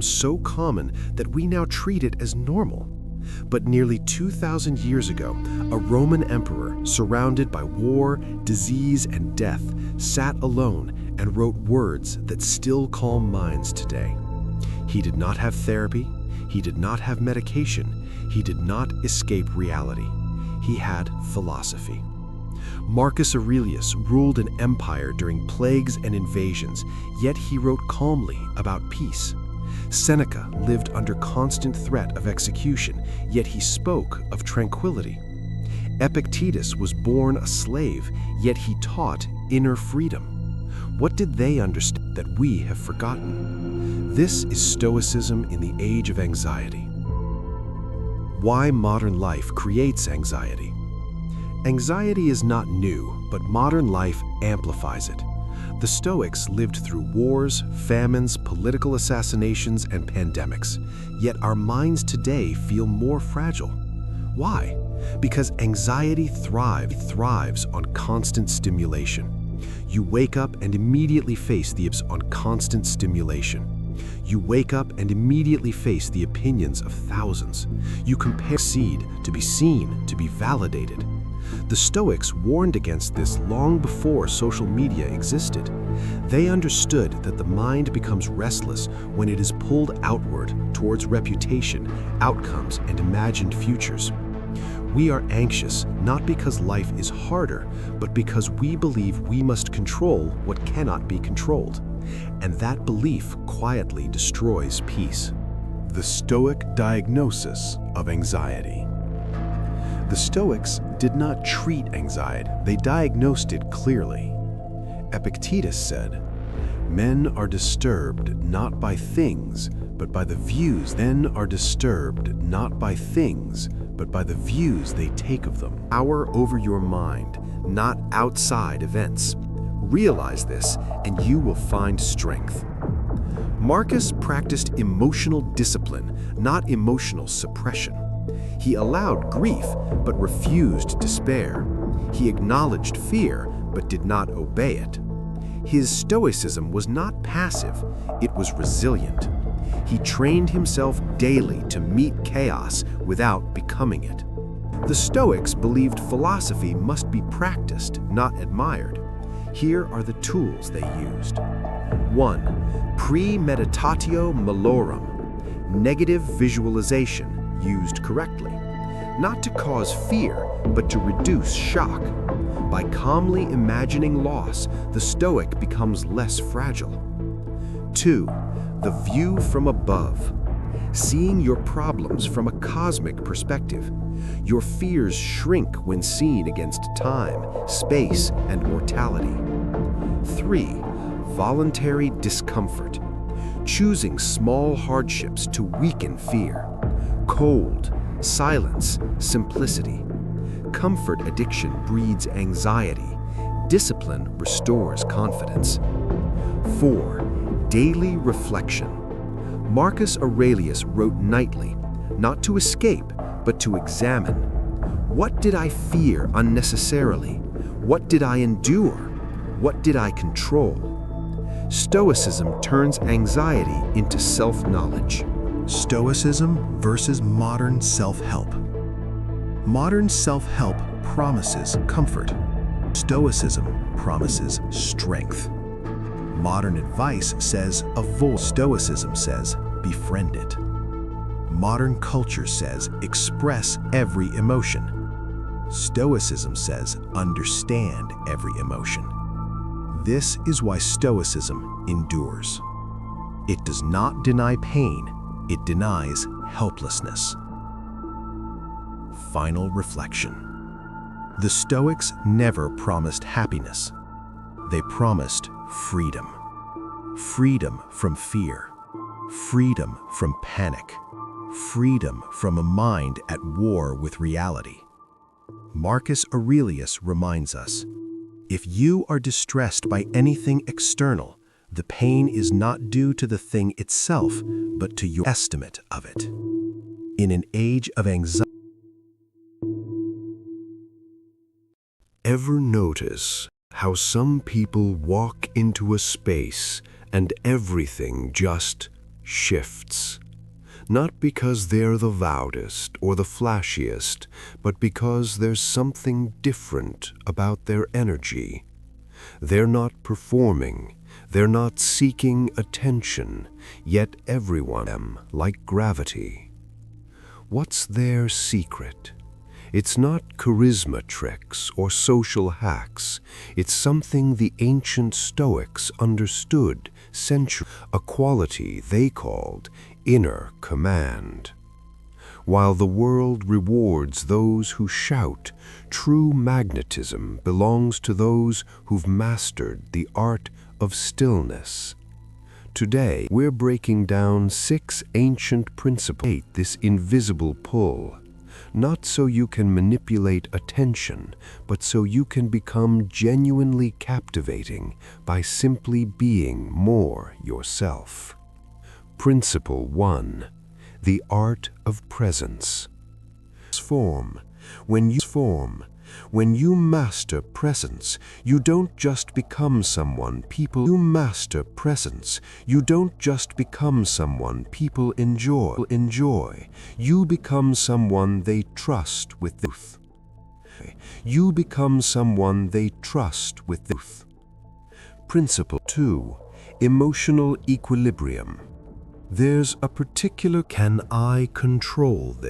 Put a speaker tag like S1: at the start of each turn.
S1: become so common that we now treat it as normal. But nearly 2,000 years ago, a Roman emperor, surrounded by war, disease, and death, sat alone and wrote words that still calm minds today. He did not have therapy, he did not have medication, he did not escape reality. He had philosophy. Marcus Aurelius ruled an empire during plagues and invasions, yet he wrote calmly about peace. Seneca lived under constant threat of execution, yet he spoke of tranquility. Epictetus was born a slave, yet he taught inner freedom. What did they understand that we have forgotten? This is Stoicism in the age of anxiety. Why modern life creates anxiety. Anxiety is not new, but modern life amplifies it. The Stoics lived through wars, famines, political assassinations, and pandemics, yet our minds today feel more fragile. Why? Because anxiety thrives on constant stimulation. You wake up and immediately face the constant stimulation. You wake up and immediately face the opinions of thousands. You compare seed to be seen, to be validated. The Stoics warned against this long before social media existed. They understood that the mind becomes restless when it is pulled outward towards reputation, outcomes, and imagined futures. We are anxious not because life is harder, but because we believe we must control what cannot be controlled. And that belief quietly destroys peace. The Stoic diagnosis of anxiety. The Stoics did not treat anxiety, they diagnosed it clearly. Epictetus said, "Men are disturbed not by things, but by the views. Men are disturbed not by things, but by the views they take of them." Power over your mind, not outside events. Realize this, and you will find strength. Marcus practiced emotional discipline, not emotional suppression. He allowed grief, but refused despair. He acknowledged fear, but did not obey it. His stoicism was not passive, it was resilient. He trained himself daily to meet chaos without becoming it. The Stoics believed philosophy must be practiced, not admired. Here are the tools they used. 1. Premeditatio malorum, negative visualization used correctly. Not to cause fear, but to reduce shock. By calmly imagining loss, the Stoic becomes less fragile. 2. The view from above. Seeing your problems from a cosmic perspective. Your fears shrink when seen against time, space, and mortality. 3. Voluntary discomfort. Choosing small hardships to weaken fear. Cold, silence, simplicity. Comfort addiction breeds anxiety. Discipline restores confidence. 4. Daily reflection. Marcus Aurelius wrote nightly, not to escape, but to examine. What did I fear unnecessarily? What did I endure? What did I control? Stoicism turns anxiety into self-knowledge. Stoicism versus modern self-help. Modern self-help promises comfort. Stoicism promises strength. Modern advice says avoid. Stoicism says befriend it. Modern culture says express every emotion. Stoicism says understand every emotion. This is why Stoicism endures. It does not deny pain, it denies helplessness. Final reflection. The Stoics never promised happiness. They promised freedom. Freedom from fear. Freedom from panic. Freedom from a mind at war with reality. Marcus Aurelius reminds us, if you are distressed by anything external, the pain is not due to the thing itself, but to your estimate of it. In an age of anxiety, ever notice how some people walk into a space and everything just shifts. Not because they're the loudest or the flashiest, but because there's something different about their energy. They're not performing, they're not seeking attention, yet everyone them like gravity. What's their secret? It's not charisma tricks or social hacks. It's something the ancient Stoics understood centuries, a quality they called inner command. While the world rewards those who shout, true magnetism belongs to those who've mastered the art of stillness. Today, we're breaking down 6 ancient principles. This invisible pull, not so you can manipulate attention, but so you can become genuinely captivating by simply being more yourself. Principle 1. The art of presence. When you master presence, you don't just become someone people enjoy. You become someone they trust with truth. Principle 2. Emotional equilibrium. There's a particular can I control this?